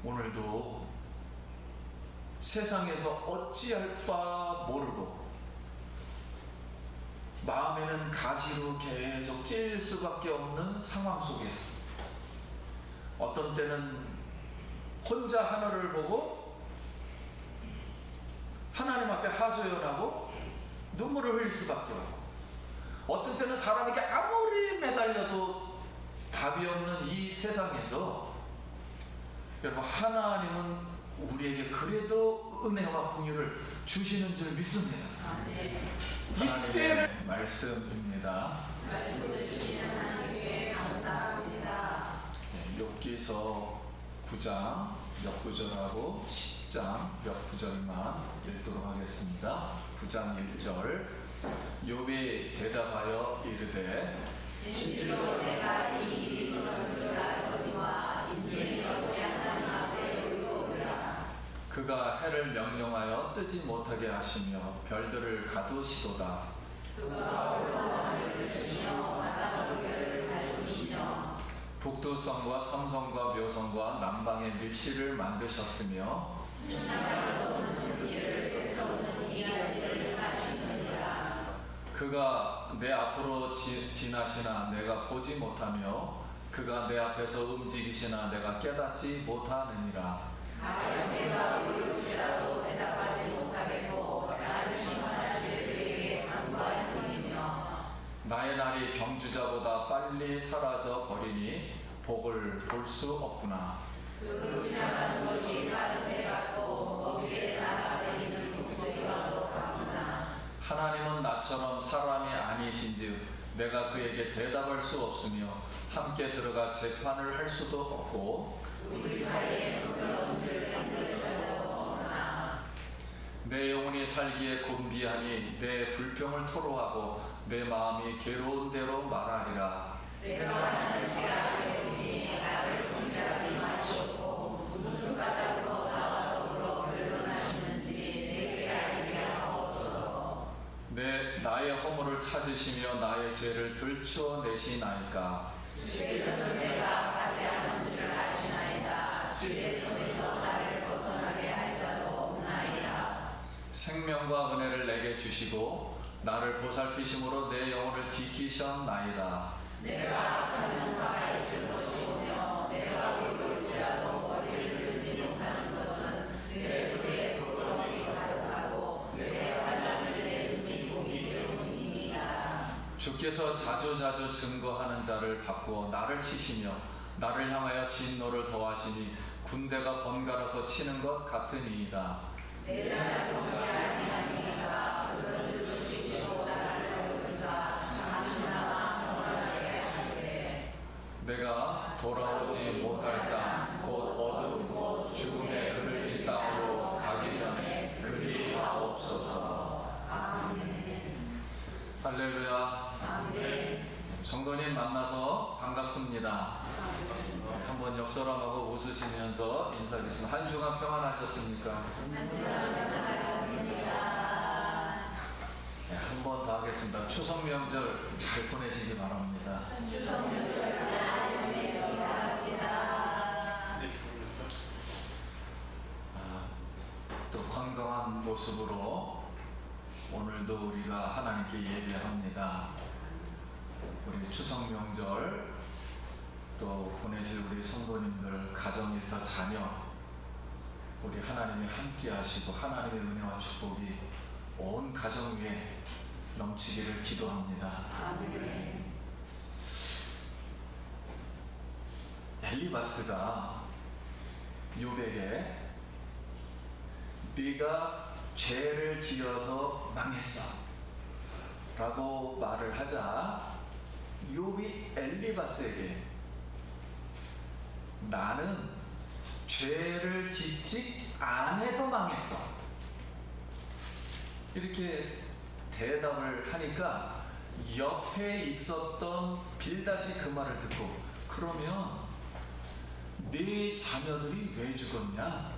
오늘도 세상에서 어찌할 바 모르고 마음에는 가시로 계속 찔 수밖에 없는 상황 속에서 어떤 때는 혼자 하늘을 보고 하나님 앞에 하소연하고 눈물을 흘릴 수밖에 없고, 어떤 때는 사람에게 아무리 매달려도 답이 없는 이 세상에서 여러분, 하나님은 우리에게 그래도 은혜와 긍휼을 주시는 줄 믿습니다. 이때의 말씀입니다. 말씀을 주시는 하나님께 감사합니다. 욥기서 9장 몇 구절하고 10장 몇 구절만 읽도록 하겠습니다. 9장 1절. 욥이 대답하여 이르되 진실로 내가 이 일이 그런 줄 알거니와 인생이 어찌 하나님 앞에 의로우랴. 그가 해를 명령하여 뜨지 못하게 하시며 별들을 가두시도다. 그가 홀로 하늘을 주시며 바다 물결을 가두시며 북두성과 삼성과 묘성과 남방의 밀실을 만드셨으며 신나가서 오는 이를 쇠서 오는 이야기를 하시느니라. 그가 내 앞으로 지나시나 내가 보지 못하며 그가 내 앞에서 움직이시나 내가 깨닫지 못하느니라. 가령 내가 의롭시라도 대답하지 못하겠고 나를 심판하실 그에게 간구할 뿐이며 나의 날이 경주자보다 빨리 사라져 버리니 복을 볼 수 없구나. 그 지나가는 것이 다른 배 같고 거기에 날아다니는 독수리와도 같구나. 하나님은 나처럼 사람이 아니신즉 내가 그에게 대답할 수 없으며 함께 들어가 재판을 할 수도 없고 우리 사이에 소멸한 줄 만들 자도 없구나. 내 영혼이 살기에 곤비하니 내 불평을 토로하고 내 마음이 괴로운 대로 말하리라. 내가 하나님께 아뢰오니 나를 존재하지 마시옵고 무슨 까닭으로 나와 더불어 변론하시는지 내게 알게 하옵소서. 나의 허물을 찾으시며 나의 죄를 들추어 내시나이까. 주께서는 내가 하지 않은 줄을 아시나이다. 주의 손에서 나를 벗어나게 할 자도 없나이다. 생명과 은혜를 내게 주시고 나를 보살피심으로 내 영혼을 지키셨나이다. 내가 악하면 화가 있을 것이오며 내가 울을지라도 머리를 들지 못하는 것은 내 속에 부끄러움이 가득하고 내 환난을 내 눈이 보기 때문이니이다. 주께서 자주자주 증거하는 자를 바꾸어 나를 치시며 나를 향하여 진노를 더하시니 군대가 번갈아서 치는 것 같으니이다. 내 나라 동지 아니하니이다. 그런 뜻을 지키고 나를 배우사 잠시나마 평안하게 하시되 내가 돌아오지 못할 땅 곧 어두운 곳 죽음의 그늘진 땅으로 가기 전에 그리 하옵소서. 아멘. 할렐루야. 아멘. 성도님 만나서 반갑습니다. 한번 옆 사람하고 웃으시면서 인사하겠습니다. 한 주간 평안하셨습니까? 네, 한 번 더 하겠습니다. 추석 명절 잘 보내시기 바랍니다. 또 건강한 모습으로 오늘도 우리가 하나님께 예배합니다. 우리 추석 명절 또 보내실 우리 성도님들, 가정일터, 자녀, 우리 하나님이 함께 하시고 하나님의 은혜와 축복이 온 가정 위에 넘치기를 기도합니다. 아멘. 엘리바스가 욥에게 네가 죄를 지어서 망했어 라고 말을 하자, 욥이 엘리바스에게 나는 죄를 짓지 않아도 망했어 이렇게 대답을 하니까 옆에 있었던 빌닷이 그 말을 듣고, 그러면 네 자녀들이 왜 죽었냐?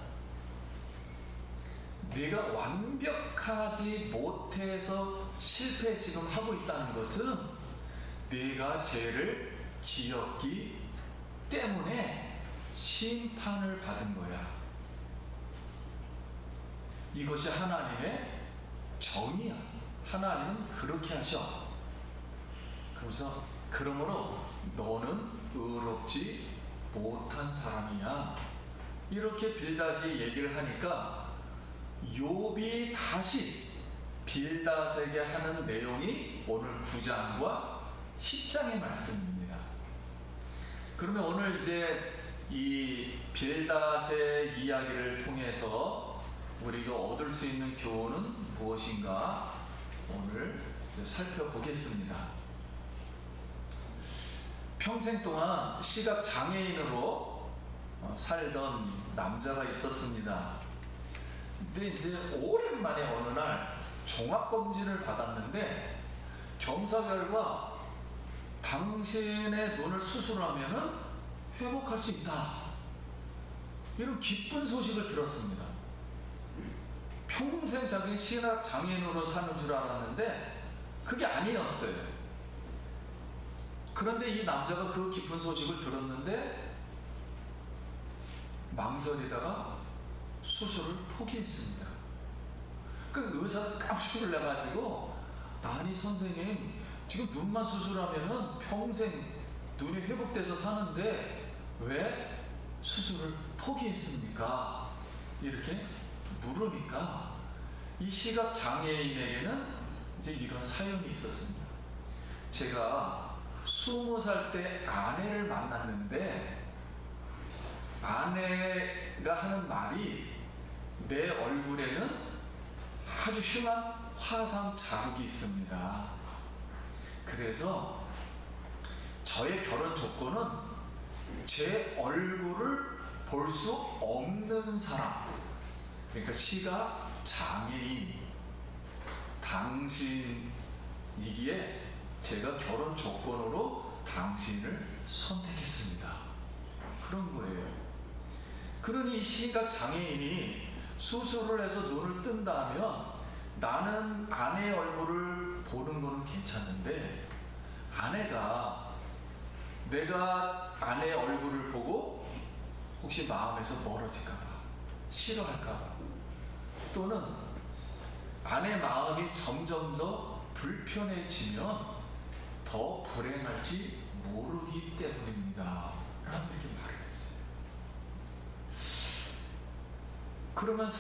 네가 완벽하지 못해서 실패 지금 하고 있다는 것은 네가 죄를 지었기 때문에 심판을 받은 거야. 이것이 하나님의 정의야. 하나님은 그렇게 하셔. 그래서 그러므로 너는 의롭지 못한 사람이야. 이렇게 빌닷이 얘기를 하니까 욥이 다시 빌닷에게 하는 내용이 오늘 9장과 10장의 말씀입니다. 그러면 오늘 이제 이 빌닷의 이야기를 통해서 우리가 얻을 수 있는 교훈은 무엇인가 오늘 살펴보겠습니다. 평생 동안 시각 장애인으로 살던 남자가 있었습니다. 근데 이제 오랜만에 어느 날 종합검진을 받았는데 검사 결과 당신의 눈을 수술하면 회복할 수 있다. 이런 기쁜 소식을 들었습니다. 평생 자기 시각 장애인으로 사는 줄 알았는데 그게 아니었어요. 그런데 이 남자가 그 기쁜 소식을 들었는데 망설이다가 수술을 포기했습니다. 그 의사가 깜짝 놀라가지고 아니 선생님 지금 눈만 수술하면은 평생 눈이 회복돼서 사는데 왜 수술을 포기했습니까? 이렇게 물으니까 이 시각 장애인에게는 이제 이런 사연이 있었습니다. 제가 20살 때 아내를 만났는데 아내가 하는 말이 내 얼굴에는 아주 흉한 화상 자국이 있습니다. 그래서 저의 결혼 조건은 제 얼굴을 볼 수 없는 사람, 그러니까 시각 장애인 당신이기에 제가 결혼 조건으로 당신을 선택했습니다. 그런 거예요. 그러니 시각 장애인이 수술을 해서 눈을 뜬다면 나는 아내의 얼굴을 보는 거는 괜찮은데 아내가 내가 아내의 얼굴을 보고 혹시 마음에서 멀어질까봐 싫어할까봐 또는 아내 마음이 점점 더 불편해지면 더 불행할지 모르기 때문입니다. 라고 이렇게 말을 했어요. 그러면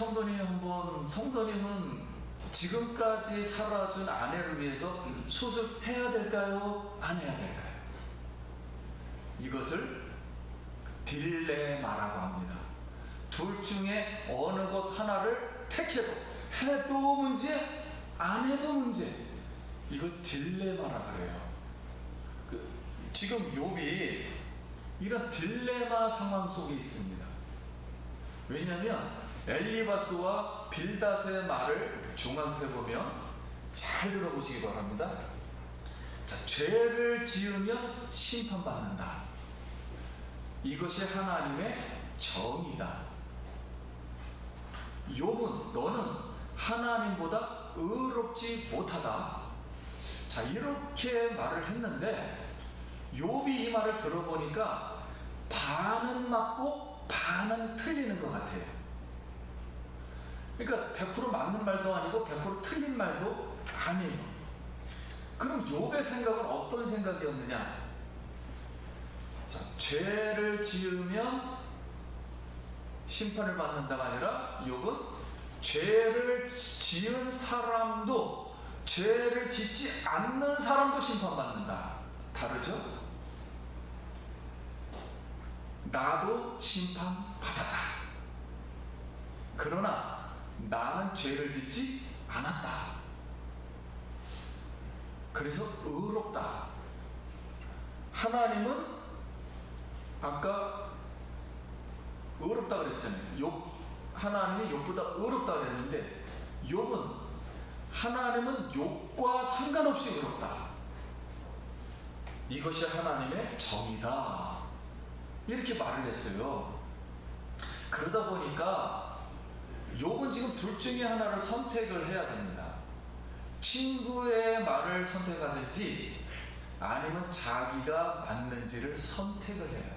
성도님은 지금까지 살아준 아내를 위해서 수술해야 될까요? 안 해야 될까요? 이것을 딜레마라고 합니다. 둘 중에 어느 것 하나를 택해도 해도 문제, 안 해도 문제. 이걸 딜레마라 그래요. 지금 욥이 이런 딜레마 상황 속에 있습니다. 왜냐하면 엘리바스와 빌닷의 말을 종합해보면 잘 들어보시기 바랍니다. 자, 죄를 지으면 심판받는다. 이것이 하나님의 정의다. 욥은 너는 하나님보다 의롭지 못하다. 자, 이렇게 말을 했는데 욥이 이 말을 들어보니까 반은 맞고 반은 틀리는 것 같아요. 그러니까 100% 맞는 말도 아니고 100% 틀린 말도 아니에요. 그럼 욥의 생각은 어떤 생각이었느냐? 자, 죄를 지으면 심판을 받는다가 아니라 욥은 죄를 지은 사람도 죄를 짓지 않는 사람도 심판받는다. 다르죠? 나도 심판받았다. 그러나 나는 죄를 짓지 않았다. 그래서 의롭다. 하나님은 아까 의롭다 그랬잖아요. 하나님이 욥보다 의롭다 그랬는데 하나님은 욥과 상관없이 의롭다. 이것이 하나님의 정의다. 이렇게 말을 했어요. 그러다 보니까 욥은 지금 둘 중에 하나를 선택을 해야 됩니다. 친구의 말을 선택하든지 아니면 자기가 맞는지를 선택을 해야 돼요.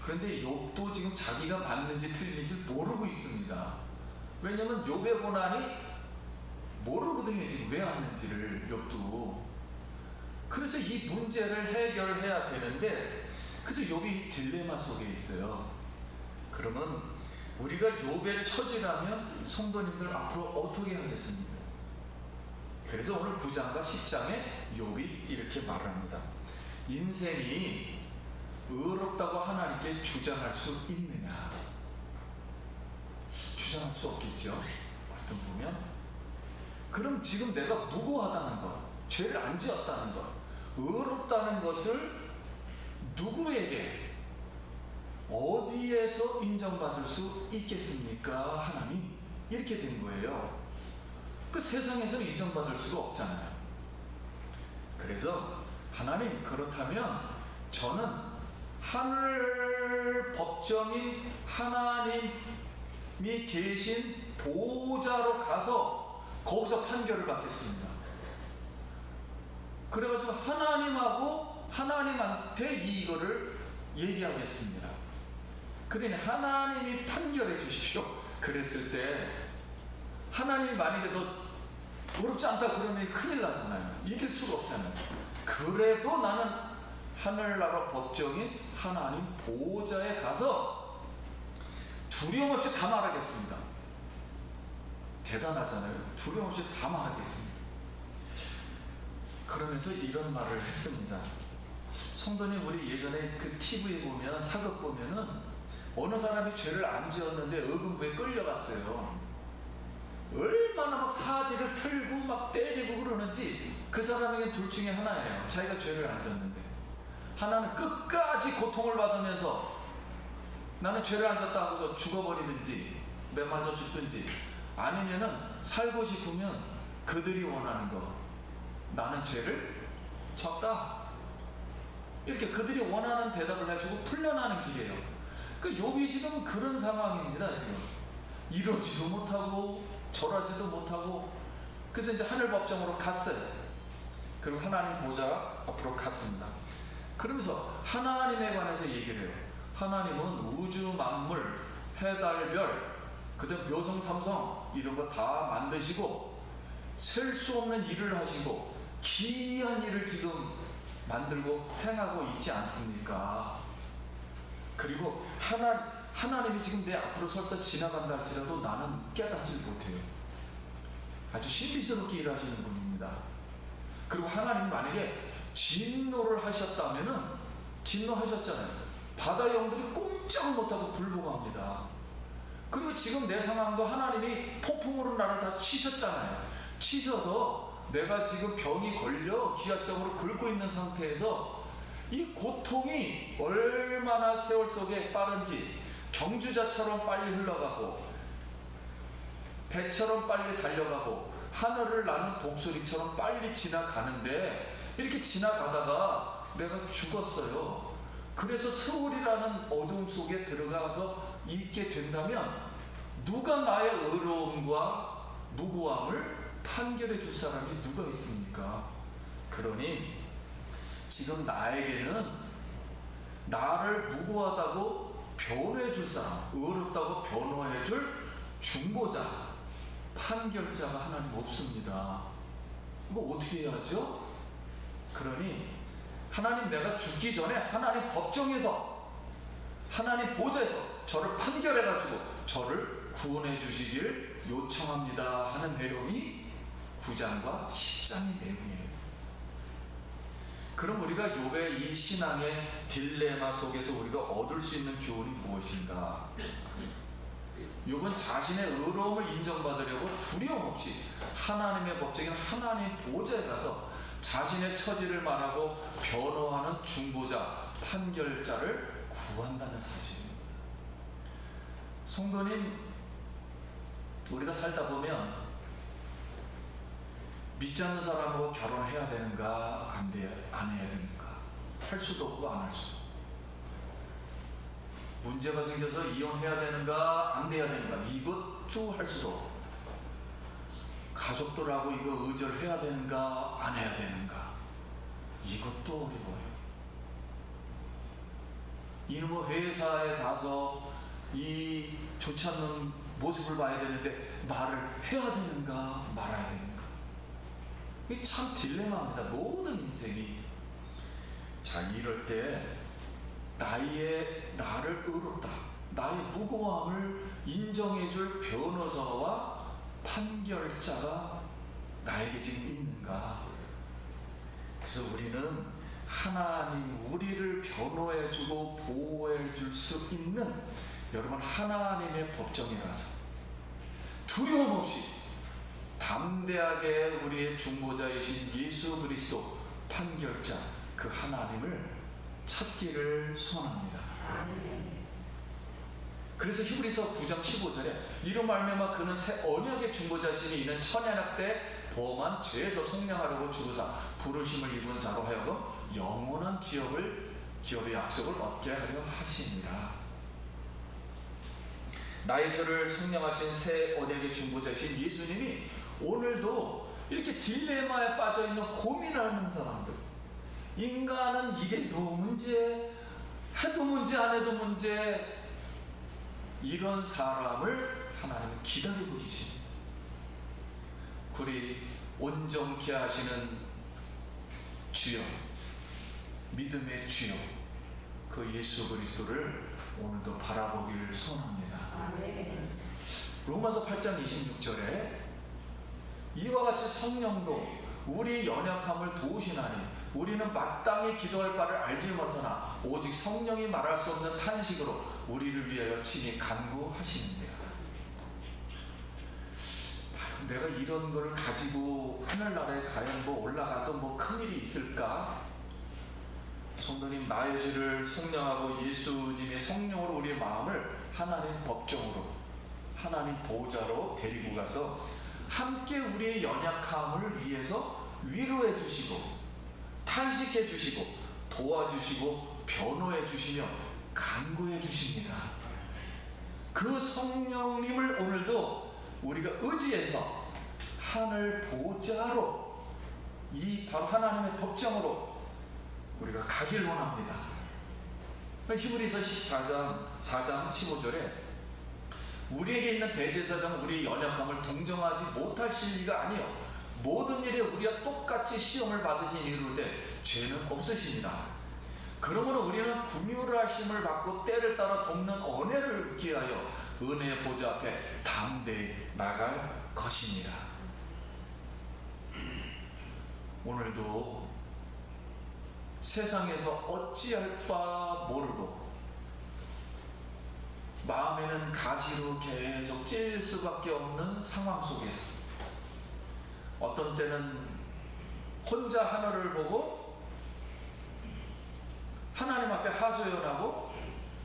그런데 욥도 지금 자기가 맞는지 틀린지 모르고 있습니다. 왜냐면 욥의 고난이 모르거든요. 지금 왜 왔는지를 욥도. 그래서 이 문제를 해결해야 되는데, 그래서 욥이 딜레마 속에 있어요. 그러면 우리가 욥의 처지라면 성도님들 앞으로 어떻게 하겠습니까? 그래서 오늘 9장과 10장에 욥이 이렇게 말합니다. 인생이 의롭다고 하나님께 주장할 수 있느냐? 주장할 수 없겠죠. 어떤 보면. 그럼 지금 내가 무고하다는 것, 죄를 안 지었다는 것, 의롭다는 것을 누구에게 어디에서 인정받을 수 있겠습니까? 하나님, 이렇게 된 거예요. 그 세상에서 인정받을 수가 없잖아요. 그래서 하나님, 그렇다면 저는 하늘 법정인 하나님이 계신 보좌로 가서 거기서 판결을 받겠습니다. 그래가지고 하나님한테 이거를 얘기하겠습니다. 그러니 하나님이 판결해 주십시오. 그랬을 때 하나님이 만약에 너 어렵지 않다 그러면 큰일 나잖아요. 이길 수가 없잖아요. 그래도 나는 하늘나라 법정인 하나님 보좌에 가서 두려움 없이 다 말하겠습니다. 대단하잖아요. 두려움 없이 다 말하겠습니다. 그러면서 이런 말을 했습니다. 성도님, 우리 예전에 그 TV에 보면, 사극 보면은 어느 사람이 죄를 안 지었는데 의금부에 끌려갔어요. 얼마나 막 사지를 틀고 막 때리고 그러는지. 그 사람에겐 둘 중에 하나예요. 자기가 죄를 안 지었는데, 하나는 끝까지 고통을 받으면서 나는 죄를 안 졌다 하고서 죽어버리든지 매 맞아 죽든지, 아니면은 살고 싶으면 그들이 원하는 거, 나는 죄를 졌다, 이렇게 그들이 원하는 대답을 해주고 풀려나는 길이에요. 그 욥이 지금 그런 상황입니다. 지금 이러지도 못하고 저러지도 못하고. 그래서 이제 하늘 법정으로 갔어요. 그리고 하나님 보좌 앞으로 갔습니다. 그러면서 하나님에 관해서 얘기를 해요. 하나님은 우주 만물, 해달별, 그다음 묘성 삼성 이런 거 다 만드시고 셀 수 없는 일을 하시고 기이한 일을 지금 만들고 행하고 있지 않습니까? 그리고 하나님이 지금 내 앞으로 설사 지나간다 할지라도 나는 깨닫지 못해요. 아주 신비스럽게 일하시는 분입니다. 그리고 하나님이 만약에 진노를 하셨다면은, 진노하셨잖아요. 바다 영들이 꼼짝을 못하고 불복합니다. 그리고 지금 내 상황도 하나님이 폭풍으로 나를 다 치셨잖아요. 치셔서 내가 지금 병이 걸려 기하점으로 긁고 있는 상태에서 이 고통이 얼마나 세월 속에 빠른지, 경주자처럼 빨리 흘러가고 배처럼 빨리 달려가고 하늘을 나는 독수리처럼 빨리 지나가는데, 이렇게 지나가다가 내가 죽었어요. 그래서 스올이라는 어둠 속에 들어가서 있게 된다면 누가 나의 의로움과 무고함을 판결해 줄 사람이 누가 있습니까? 그러니 지금 나에게는 나를 무고하다고 변호해 줄 사람, 의롭다고 변호해 줄 중보자, 판결자가 하나님 없습니다. 이거 어떻게 해야죠? 그러니 하나님, 내가 죽기 전에 하나님 법정에서, 하나님 보좌에서 저를 판결해가지고 저를 구원해 주시길 요청합니다 하는 내용이 9장과 10장의 내용이에요. 그럼 우리가 욥의 이 신앙의 딜레마 속에서 우리가 얻을 수 있는 교훈이 무엇인가? 욥은 자신의 의로움을 인정받으려고 두려움 없이 하나님의 법정인 하나님 보좌에 가서 자신의 처지를 말하고 변호하는 중보자, 판결자를 구한다는 사실입니다. 성도님, 우리가 살다 보면 믿지 않는 사람하고 결혼해야 되는가, 안 해야 되는가, 할 수도 없고 안 할 수도 없고, 문제가 생겨서 이혼해야 되는가, 안 돼야 되는가, 이것도 할 수도 없고, 가족들하고 이거 의절해야 되는가, 안 해야 되는가, 이것도 어려워요. 이놈의 회사에 가서 이 좋지 않는 모습을 봐야 되는데 말을 해야 되는가 말아야 되는가. 이게 참 딜레마입니다. 모든 인생이. 자, 이럴 때 나를 의롭다, 나의 무고함을 인정해줄 변호사와 판결자가 나에게 지금 있는가. 그래서 우리는 하나님, 우리를 변호해주고 보호해줄 수 있는, 여러분, 하나님의 법정에 가서 두려움 없이 담대하게 우리의 중보자이신 예수 그리스도 판결자 그 하나님을 찾기를 소원합니다. 그래서 히브리서 9장 15절에 이로 말미암아 그는 새 언약의 중보자시니 이는 천연약 때 범한 죄에서 속량하려고 주고사 부르심을 입은 자로 하여금 영원한 기업의 약속을 얻게 하려 하십니다. 나의 죄를 속량하신 새 언약의 중보자이신 예수님이 오늘도 이렇게 딜레마에 빠져있는 고민하는 사람들, 인간은 이래도 문제, 해도 문제, 안 해도 문제, 이런 사람을 하나님은 기다리고 계십니다. 우리 온전케 하시는 주여, 믿음의 주여, 그 예수 그리스도를 오늘도 바라보기를 소원합니다. 로마서 8장 26절에 이와 같이 성령도 우리 연약함을 도우시나니 우리는 마땅히 기도할 바를 알지 못하나 오직 성령이 말할 수 없는 탄식으로 우리를 위하여 친히 간구하시는데요. 내가 이런 걸 가지고 하늘나라에 과연 올라가도 큰일이 있을까? 성도님, 나의 죄를 속량하고 예수님의 성령으로 우리의 마음을 하나님 법정으로, 하나님 보호자로 데리고 가서 함께 우리의 연약함을 위해서 위로해 주시고 탄식해 주시고 도와주시고 변호해 주시며 간구해 주십니다. 그 성령님을 오늘도 우리가 의지해서 하늘 보좌로, 이 바로 하나님의 법정으로 우리가 가길 원합니다. 히브리서 4장 15절에 우리에게 있는 대제사장 우리의 연약함을 동정하지 못할 진리가 아니요 모든 일에 우리와 똑같이 시험을 받으신 이르되 죄는 없으십니다. 그러므로 우리는 긍휼하심을 받고 때를 따라 돕는 은혜를 얻기 위하여 은혜의 보좌 앞에 담대히 나갈 것입니다. 오늘도 세상에서 어찌할 바 모르고 마음에는 가시로 계속 찔릴 수밖에 없는 상황 속에서 어떤 때는 혼자 하늘을 보고 하나님 앞에 하소연하고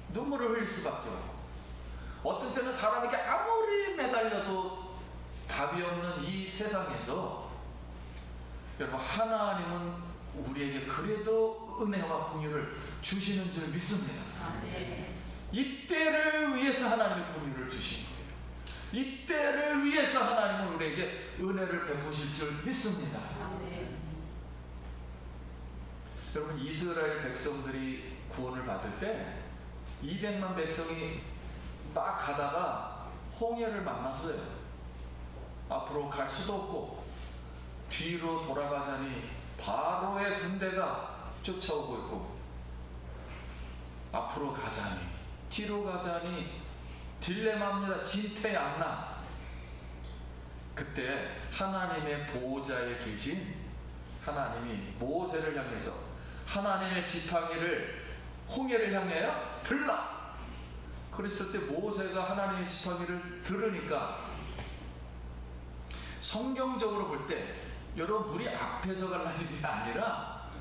눈물을 흘릴 수밖에 없고, 어떤 때는 사람에게 아무리 매달려도 답이 없는 이 세상에서 여러분, 하나님은 우리에게 그래도 은혜와 긍휼을 주시는 줄 믿습니다. 이때를 위해서 하나님의 긍휼을 주신 거예요. 이때를 위해서 하나님은 우리에게 은혜를 베푸실 줄 믿습니다. 여러분, 이스라엘 백성들이 구원을 받을 때 200만 백성이 막 가다가 홍해를 만났어요. 앞으로 갈 수도 없고 뒤로 돌아가자니 바로의 군대가 쫓아오고 있고, 앞으로 가자니 뒤로 가자니 딜레마입니다. 진퇴양난. 그때 하나님의 보호자에 계신 하나님이 모세를 향해서 하나님의 지팡이를 홍해를 향하여 들라. 그랬을 때 모세가 하나님의 지팡이를 들으니까, 성경적으로 볼 때 여러분, 물이 앞에서 갈라진 게 아니라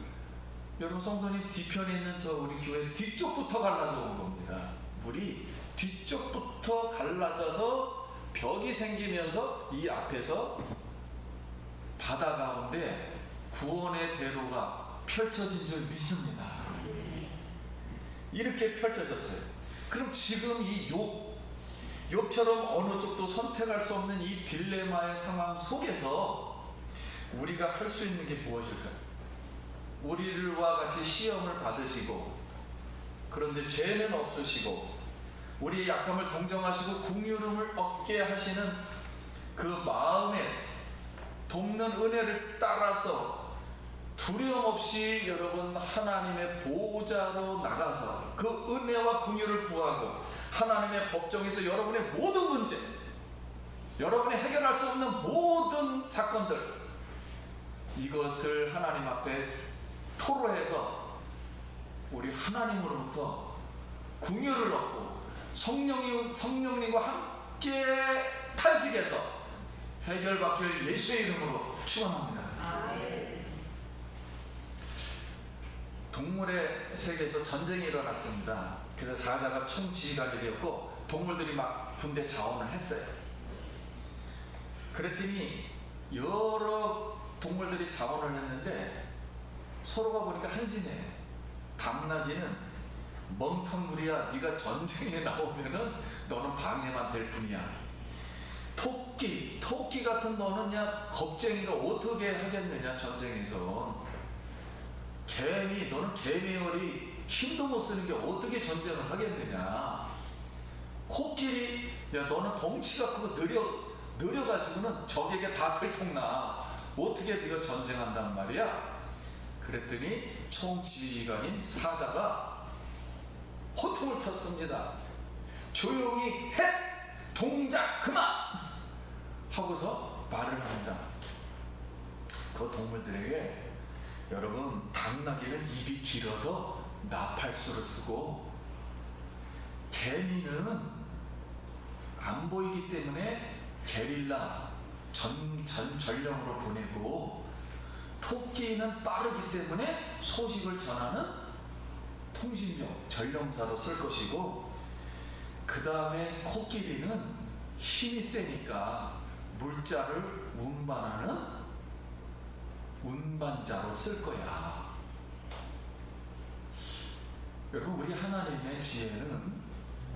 여러분 성도님 뒤편에 있는 저 우리 교회 뒤쪽부터 갈라져 온 겁니다. 물이 뒤쪽부터 갈라져서 벽이 생기면서 이 앞에서 바다 가운데 구원의 대로가 펼쳐진 줄 믿습니다. 이렇게 펼쳐졌어요. 그럼 지금 이 욥처럼 어느 쪽도 선택할 수 없는 이 딜레마의 상황 속에서 우리가 할 수 있는 게 무엇일까요? 우리와 같이 시험을 받으시고 그런데 죄는 없으시고 우리의 약함을 동정하시고 긍휼을 얻게 하시는 그 마음에 돕는 은혜를 따라서 두려움 없이 여러분 하나님의 보호자로 나가서 그 은혜와 긍휼을 구하고 하나님의 법정에서 여러분의 모든 문제, 여러분이 해결할 수 없는 모든 사건들, 이것을 하나님 앞에 토로해서 우리 하나님으로부터 긍휼을 얻고 성령님과 함께 탄식해서 해결받길 예수의 이름으로 축원합니다. 동물의 세계에서 전쟁이 일어났습니다. 그래서 사자가 총지휘관이 되었고 동물들이 막 군대 자원을 했어요. 그랬더니 여러 동물들이 자원을 했는데 서로가 보니까 한심해. 당나귀는 멍텅구리야, 네가 전쟁에 나오면은 너는 방해만 될 뿐이야. 토끼 같은 너는 야 겁쟁이가 어떻게 하겠느냐 전쟁에서. 개미, 너는 개미열이 힘도 못 쓰는 게 어떻게 전쟁을 하겠느냐. 코끼리, 야 너는 덩치가 크고 느려가지고는 적에게 다 들통나. 어떻게 네가 전쟁한단 말이야. 그랬더니 총지휘관인 사자가 호통을 쳤습니다. 조용히 해! 동작 그만! 하고서 말을 합니다. 그 동물들에게 여러분, 당나귀는 입이 길어서 나팔수를 쓰고 개미는 안 보이기 때문에 게릴라 전령으로 보내고 토끼는 빠르기 때문에 소식을 전하는 통신용 전령사로 쓸 것이고 그 다음에 코끼리는 힘이 세니까 물자를 운반하는 운반자로 쓸 거야. 여러분, 우리 하나님의 지혜는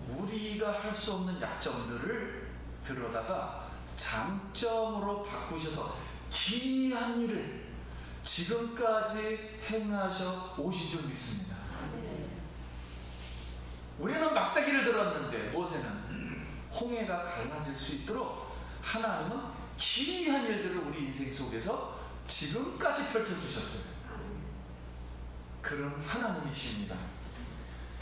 우리가 할 수 없는 약점들을 들여다가 장점으로 바꾸셔서 기이한 일을 지금까지 행하셔 오신 줄 믿습니다. 우리는 막대기를 들었는데 모세는 홍해가 갈라질 수 있도록 하나님은 기이한 일들을 우리 인생 속에서 지금까지 펼쳐주셨어요. 그런 하나님이십니다.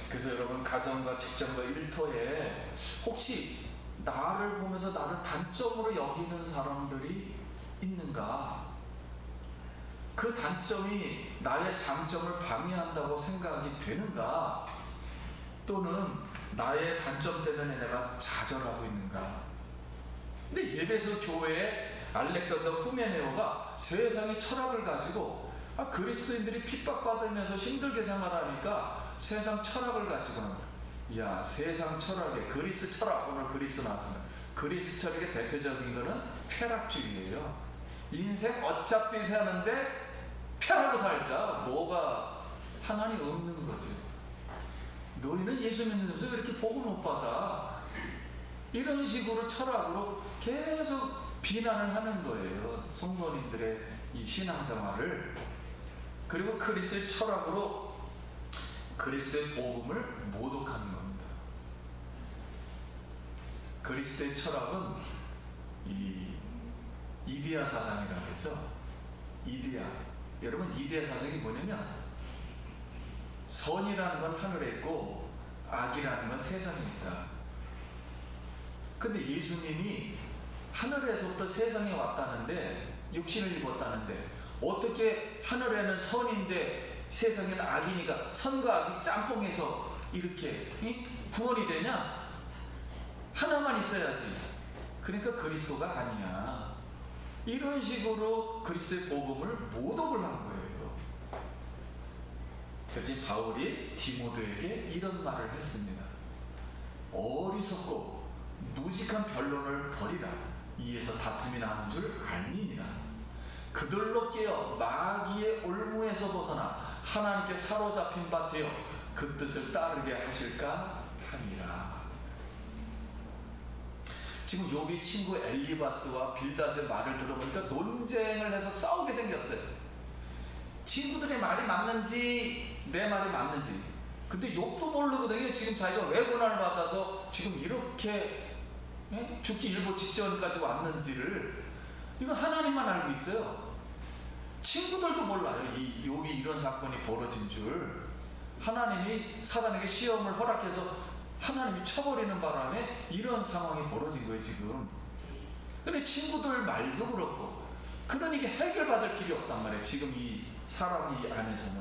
그래서 여러분, 가정과 직장과 일터에 혹시 나를 보면서 나를 단점으로 여기는 사람들이 있는가? 그 단점이 나의 장점을 방해한다고 생각이 되는가? 또는 나의 단점 때문에 내가 좌절하고 있는가? 근데 예배소 교회에 알렉산더 후메네오가 세상의 철학을 가지고 그리스도인들이 핍박받으면서 힘들게 생활하니까 세상 철학을 가지고는 야, 세상 철학에 그리스 철학, 오늘 그리스 나왔습니다. 그리스 철학의 대표적인 거는 쾌락주의예요. 인생 어차피 사는데 쾌락하고 살자. 뭐가 하나님 없는 거지. 너희는 예수 믿는다면서 왜 이렇게 복을 못 받아? 이런 식으로 철학으로 계속 비난을 하는 거예요. 성도님들의 이 신앙생활을. 그리고 그리스도의 철학으로 그리스도의 복음을 모독하는 겁니다. 그리스도의 철학은 이 이데아 사상이라고 하죠. 이데아. 여러분, 이데아 사상이 뭐냐면 선이라는 건 하늘에 있고 악이라는 건 세상에 있다. 근데 예수님이 하늘에서부터 세상에 왔다는데, 육신을 입었다는데 어떻게 하늘에는 선인데 세상에는 악이니까 선과 악이 짬뽕해서 이렇게 구원이 되냐? 하나만 있어야지. 그러니까 그리스도가 아니야. 이런 식으로 그리스도의 복음을 모독을 한 거예요. 그래서 바울이 디모데에게 이런 말을 했습니다. 어리석고 무식한 변론을 버리라. 이에서 다툼이 나는 줄 알미니라. 그들로 깨어 마귀의 올무에서 벗어나 하나님께 사로잡힌 바 되어 그 뜻을 따르게 하실까 하니라. 지금 욥이 친구 엘리바스와 빌닷의 말을 들어보니까 논쟁을 해서 싸우게 생겼어요. 친구들의 말이 맞는지 내 말이 맞는지. 근데 욕도 모르거든요. 지금 자기가 왜 고난을 받아서 지금 이렇게 죽기 일보 직전까지 왔는지를. 이건 하나님만 알고 있어요. 친구들도 몰라요. 이 욥이 이런 사건이 벌어진 줄. 하나님이 사단에게 시험을 허락해서 하나님이 쳐버리는 바람에 이런 상황이 벌어진 거예요 지금. 근데 친구들 말도 그렇고, 그러니 이게 해결받을 길이 없단 말이에요 지금 이 사람 이 안에서는.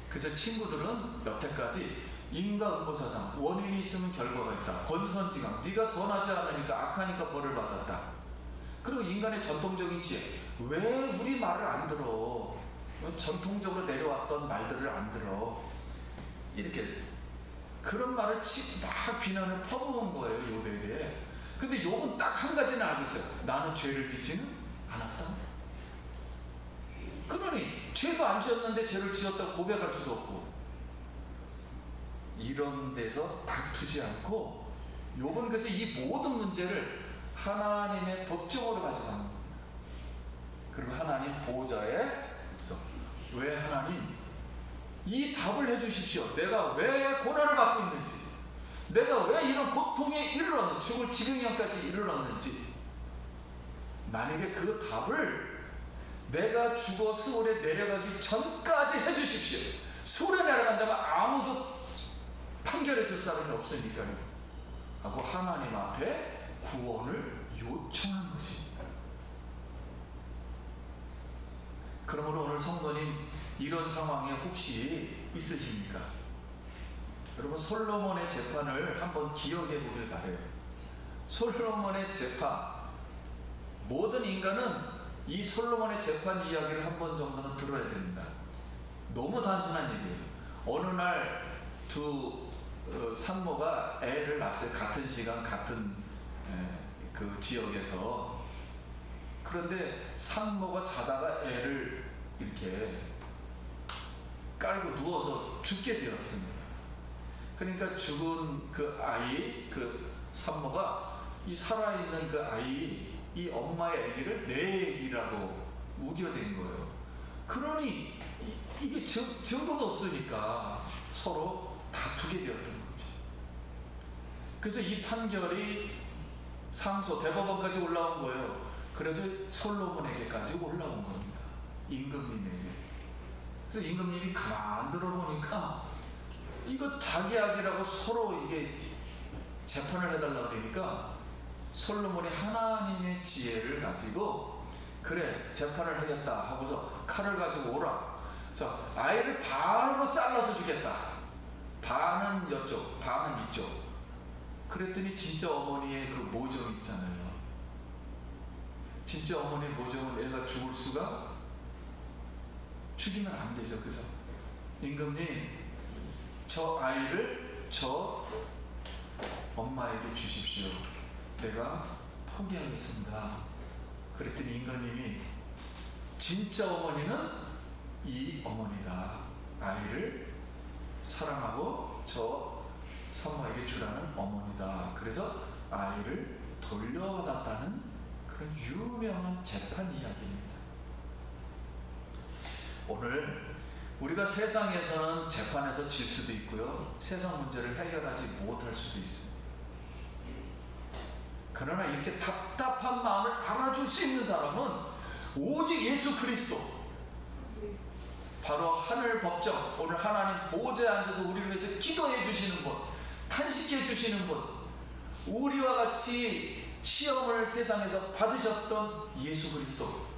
그래서 친구들은 여태까지 인과응보사상, 원인이 있으면 결과가 있다, 권선징악, 네가 선하지 않으니까 악하니까 벌을 받았다. 그리고 인간의 전통적인 지혜, 왜 우리 말을 안 들어? 전통적으로 내려왔던 말들을 안 들어? 이렇게 그런 말을 막 비난을 퍼부은 거예요 욥에게. 근데 욥은 딱 한 가지는 알고 있어요. 나는 죄를 짓지는 않았다. 그러니 죄도 안 지었는데 죄를 지었다고 고백할 수도 없고, 이런 데서 다투지 않고 욥은 그래서 이 모든 문제를 하나님의 법정으로 가져가는 겁니다. 그리고 하나님 보호자에서, 왜 하나님 이 답을 해주십시오. 내가 왜 고난을 받고 있는지, 내가 왜 이런 고통에 이르렀는지, 죽을 지경까지 이르렀는지, 만약에 그 답을 내가 죽어 수월에 내려가기 전까지 해주십시오. 수월에 내려간다면 아무도 판결해 줄 사람이 없으니까요 하고 하나님 앞에 구원을 요청한 것입니다. 그러므로 오늘 성도님, 이런 상황에 혹시 있으십니까? 여러분, 솔로몬의 재판을 한번 기억해 보길 바래요. 솔로몬의 재판, 모든 인간은 이 솔로몬의 재판 이야기를 한 번 정도는 들어야 됩니다. 너무 단순한 얘기예요. 어느 날 두 산모가 애를 낳았어요. 같은 시간 같은 그 지역에서. 그런데 산모가 자다가 애를 이렇게 깔고 누워서 죽게 되었습니다. 그러니까 죽은 그 아이, 그 산모가 이 살아있는 그 아이, 이 엄마의 아기를 내 아기라고 우겨댄 거예요. 그러니 이게 증거가 없으니까 서로 다투게 되었던 거지. 그래서 이 판결이 상소 대법원까지 올라온 거예요. 그래도 솔로몬에게까지 올라온 겁니다. 임금님에게. 그래서 임금님이 가만 들어보니까 이거 자기 아기라고 서로 이게 재판을 해달라고 그러니까 솔로몬이 하나님의 지혜를 가지고, 그래 재판을 하겠다 하고서 칼을 가지고 오라. 그래서 아이를 반으로 잘라서 주겠다. 반은 이쪽, 반은 이쪽. 그랬더니 진짜 어머니의 그 모정 있잖아요. 진짜 어머니의 모정은 애가 죽을 수가, 죽이면 안 되죠. 그래서 임금님, 저 아이를 저 엄마에게 주십시오. 내가 포기하겠습니다. 그랬더니 임금님이, 진짜 어머니는 이 어머니다. 아이를 사랑하고 저 산모에게 주라는 어머니다. 그래서 아이를 돌려받았다는 그런 유명한 재판 이야기입니다. 오늘 우리가 세상에서는 재판에서 질 수도 있고요, 세상 문제를 해결하지 못할 수도 있습니다. 그러나 이렇게 답답한 마음을 알아줄 수 있는 사람은 오직 예수 그리스도, 바로 하늘 법정, 오늘 하나님 보좌에 앉아서 우리를 위해서 기도해 주시는 분, 탄식해 주시는 분, 우리와 같이 시험을 세상에서 받으셨던 예수 그리스도,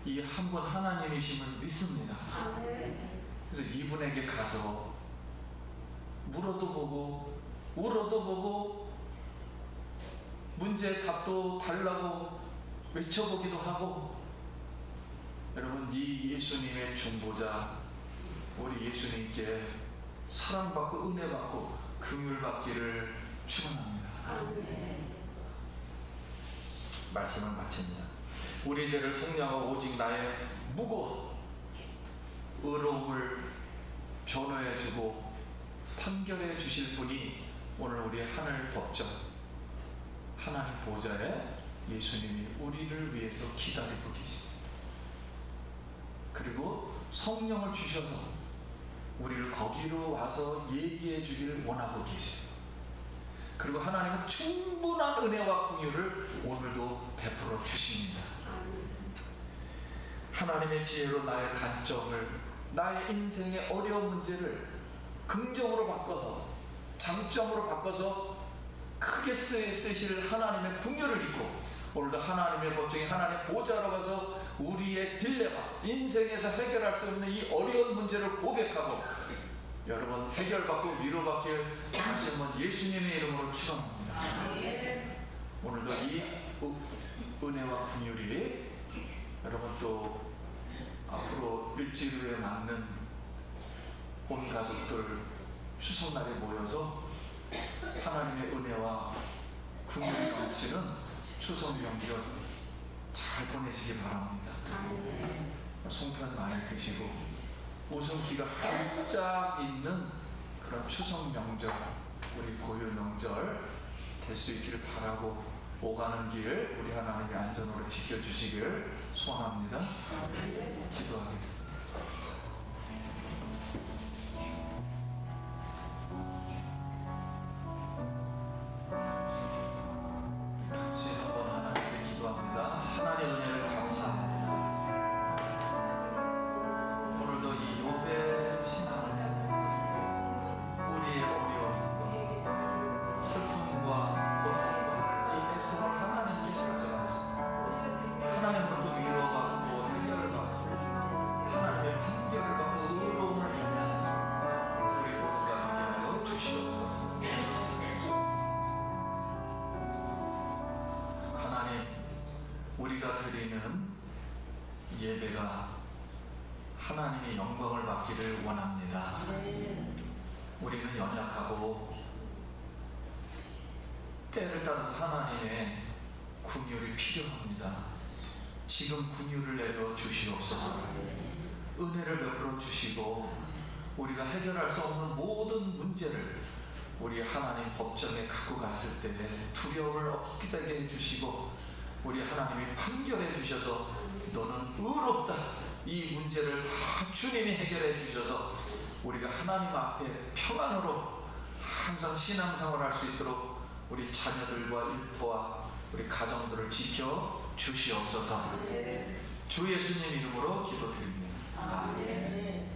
이 한 분 하나님이심을 믿습니다. 그래서 이분에게 가서 물어도 보고 울어도 보고 문제의 답도 달라고 외쳐보기도 하고, 여러분, 이 예수님의 중보자 우리 예수님께 사랑받고 은혜받고 긍휼받기를 축원합니다. 말씀을 마칩니다. 우리 죄를 속량하고 오직 나의 무고 의로움을 변호해주고 판결해 주실 분이 오늘 우리 하늘 법정 하나님 보좌에 예수님이 우리를 위해서 기다리고 계십니다. 그리고 성령을 주셔서 우리를 거기로 와서 얘기해 주기를 원하고 계세요. 그리고 하나님은 충분한 은혜와 긍휼을 오늘도 베풀어 주십니다. 하나님의 지혜로 나의 단점을, 나의 인생의 어려운 문제를 긍정으로 바꿔서, 장점으로 바꿔서 크게 쓰실 하나님의 긍휼을 입고 오늘도 하나님의 법정에 하나님의 보좌로 가서 우리의 딜레마, 인생에서 해결할 수 없는 이 어려운 문제를 고백하고 여러분 해결받고 위로받길 다시 한번 예수님의 이름으로 축원합니다. 오늘도 이 은혜와 긍휼이 여러분 또 앞으로 일주일 후에 맞는 온 가족들 추석날에 모여서 하나님의 은혜와 긍휼이 넘치는 추석 명절 잘 보내시기 바랍니다. 송편 많이 드시고 웃음기가 활짝 있는 그런 추석 명절, 우리 고유 명절 될 수 있기를 바라고 오가는 길 우리 하나님의 안전으로 지켜주시길 소원합니다. 기도하겠습니다. 같이 한번 하나님께 기도합니다. 하나님의 은혜를 감사합니다. 오늘도 이 요배 신앙을 통해서 우리의 어려움과 슬픔과 고통과 이 애통을 하나님께 가져가서 하나님으로부터 위로받고 해결을 받고 하나님의 판결을 받고 의로움을 받는 우리 모두가 되게 하여 주시옵소서. 하나님, 우리가 드리는 예배가 하나님의 영광을 받기를 원합니다. 우리는 연약하고 때를 따라서 하나님의 긍휼이 필요합니다. 지금 긍휼을 내려 주시옵소서. 은혜를 베풀어 주시고 우리가 해결할 수 없는 모든 문제를 우리 하나님 법정에 갖고 갔을 때 두려움을 없게 해주시고 우리 하나님이 판결해 주셔서 너는 의롭다, 이 문제를 다 주님이 해결해 주셔서 우리가 하나님 앞에 평안으로 항상 신앙생활을 할 수 있도록 우리 자녀들과 일터와 우리 가정들을 지켜 주시옵소서. 주 예수님 이름으로 기도드립니다. 아멘.